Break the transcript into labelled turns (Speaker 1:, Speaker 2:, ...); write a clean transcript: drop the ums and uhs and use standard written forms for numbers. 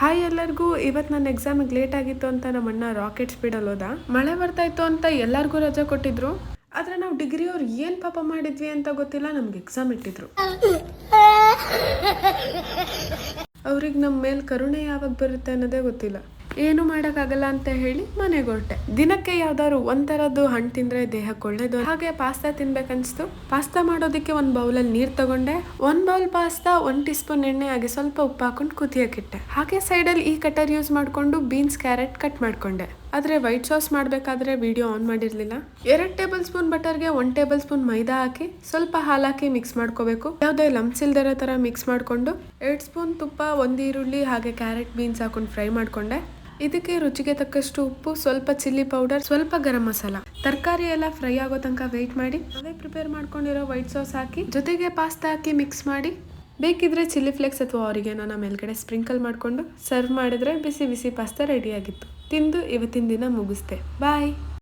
Speaker 1: Hi ಎಲ್ಲರಿಗೂ. ಇವತ್ತು ನನ್ನ ಎಕ್ಸಾಮಿಗೆ ಲೇಟ್ ಆಗಿತ್ತು ಅಂತ ನಮ್ಮ ಅಣ್ಣ ರಾಕೆಟ್ ಸ್ಪೀಡಲ್ಲಿ ಹೋದ. ಮಳೆ ಬರ್ತಾ ಇತ್ತು ಅಂತ ಎಲ್ಲರಿಗೂ ರಜೆ ಕೊಟ್ಟಿದ್ರು. ಆದರೆ ನಾವು ಡಿಗ್ರಿಯವ್ರು ಏನು ಪಾಪ ಮಾಡಿದ್ವಿ ಅಂತ ಗೊತ್ತಿಲ್ಲ, ನಮ್ಗೆ ಎಕ್ಸಾಮ್ ಇಟ್ಟಿದ್ರು. ಅವ್ರಿಗೆ ನಮ್ಮ ಮೇಲೆ ಕರುಣೆ ಯಾವಾಗ ಬರುತ್ತೆ ಅನ್ನೋದೇ ಗೊತ್ತಿಲ್ಲ. ಏನು ಮಾಡೋಕ್ಕಾಗಲ್ಲ ಅಂತ ಹೇಳಿ ಮನೆಗೆ ಹೊರಟೆ. ದಿನಕ್ಕೆ ಯಾವ್ದಾದ್ರು ಒಂಥರದ್ದು ಹಣ್ಣು ತಿಂದರೆ ದೇಹಕ್ಕೆ ಒಳ್ಳೇದು. ಹಾಗೆ ಪಾಸ್ತಾ ತಿನ್ಬೇಕನ್ನಿಸ್ತು. ಪಾಸ್ತಾ ಮಾಡೋದಕ್ಕೆ ಒಂದು ಬೌಲಲ್ಲಿ ನೀರು ತಗೊಂಡೆ. 1 ಬೌಲ್ ಪಾಸ್ತಾ 1 ಟೀ ಸ್ಪೂನ್ ಎಣ್ಣೆ ಹಾಗೆ ಸ್ವಲ್ಪ ಉಪ್ಪು ಹಾಕೊಂಡು ಕುದಿಯೋಕ್ಕಿಟ್ಟೆ. ಹಾಗೆ ಸೈಡಲ್ಲಿ ಈ ಕಟರ್ ಯೂಸ್ ಮಾಡಿಕೊಂಡು ಬೀನ್ಸ್ ಕ್ಯಾರೆಟ್ ಕಟ್ ಮಾಡ್ಕೊಂಡೆ. ಆದರೆ ವೈಟ್ ಸಾಸ್ ಮಾಡಬೇಕಾದ್ರೆ ವಿಡಿಯೋ ಆನ್ ಮಾಡಿರಲಿಲ್ಲ. 2 ಟೇಬಲ್ ಸ್ಪೂನ್ ಬಟರ್ಗೆ 1 ಟೇಬಲ್ ಸ್ಪೂನ್ ಮೈದಾ ಹಾಕಿ ಸ್ವಲ್ಪ ಹಾಲು ಹಾಕಿ ಮಿಕ್ಸ್ ಮಾಡ್ಕೋಬೇಕು. ಯಾವುದೇ ಲಂಪ್ಸ್ ಇಲ್ದಿರೋ ಥರ ಮಿಕ್ಸ್ ಮಾಡಿಕೊಂಡು 2 ಸ್ಪೂನ್ ತುಪ್ಪ, 1 ಈರುಳ್ಳಿ ಹಾಗೆ ಕ್ಯಾರೆಟ್ ಬೀನ್ಸ್ ಹಾಕೊಂಡು ಫ್ರೈ ಮಾಡ್ಕೊಂಡೆ. ಇದಕ್ಕೆ ರುಚಿಗೆ ತಕ್ಕಷ್ಟು ಉಪ್ಪು, ಸ್ವಲ್ಪ ಚಿಲ್ಲಿ ಪೌಡರ್, ಸ್ವಲ್ಪ ಗರಂ ಮಸಾಲ. ತರಕಾರಿ ಎಲ್ಲ ಫ್ರೈ ಆಗೋ ತನಕ ವೆಯ್ಟ್ ಮಾಡಿ ನಾವೇ ಪ್ರಿಪೇರ್ ಮಾಡ್ಕೊಂಡಿರೋ ವೈಟ್ ಸಾಸ್ ಹಾಕಿ ಜೊತೆಗೆ ಪಾಸ್ತಾ ಹಾಕಿ ಮಿಕ್ಸ್ ಮಾಡಿ ಬೇಕಿದ್ರೆ ಚಿಲ್ಲಿ ಫ್ಲೇಕ್ಸ್ ಅಥವಾ ಆರಿಗೆನೋನ ಮೇಲ್ಗಡೆ ಸ್ಪ್ರಿಂಕಲ್ ಮಾಡಿಕೊಂಡು ಸರ್ವ್ ಮಾಡಿದ್ರೆ ಬಿಸಿ ಬಿಸಿ ಪಾಸ್ತಾ ರೆಡಿಯಾಗಿತ್ತು. ತಿಂದು ಇವತ್ತಿನ ದಿನ ಮುಗಿಸ್ದೆ. ಬಾಯ್.